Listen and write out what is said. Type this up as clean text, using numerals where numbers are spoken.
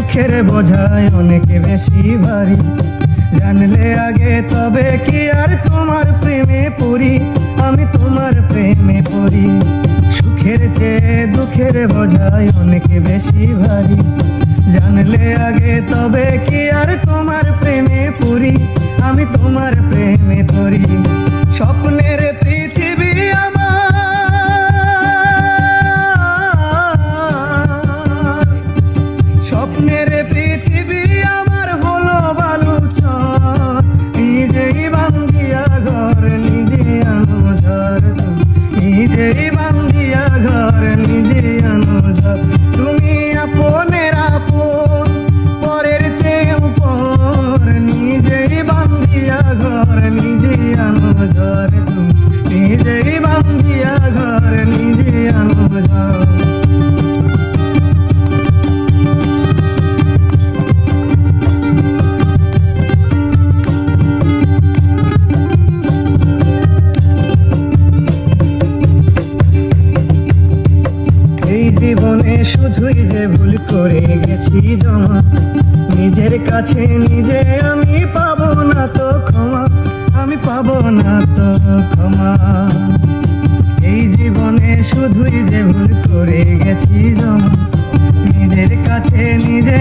দুঃখের বোঝায় অনেক বেশি ভারী। জানলে আগে তবে কি আর তোমার প্রেমে পড়ি, আমি তোমার প্রেমে পড়ি। সুখের চেয়ে দুঃখের বোঝায় অনেক বেশি ভারী। জানলে আগে তবে কি আর তোমার প্রেমে পড়ি, আমি তোমার প্রেমে পড়ি। স্বপ্নের পৃথিবী আমার, স্বপ্নের পৃথিবী আমার হলো বালুচর। নিজেই বান্ধিয়া ঘর নিজে আনো ঝড়, নিজেই বান্ধিয়া ঘর নিজে আনো ঝড়। তুমি আপনের আপন, পরের চেয়ে উপর। নিজেই বান্ধিয়া ঘর নিজে আনো ঝড়, তুমি নিজেই বান্ধিয়া ঘর নিজে আনো ঝড়। জীবনে শুধুই যে ভুল করে গেছি জমা, নিজের কাছে নিজে আমি পাবো না তো ক্ষমা, আমি পাবো না তো ক্ষমা। এই জীবনে শুধুই যে ভুল করে গেছি জমা, নিজের কাছে নিজে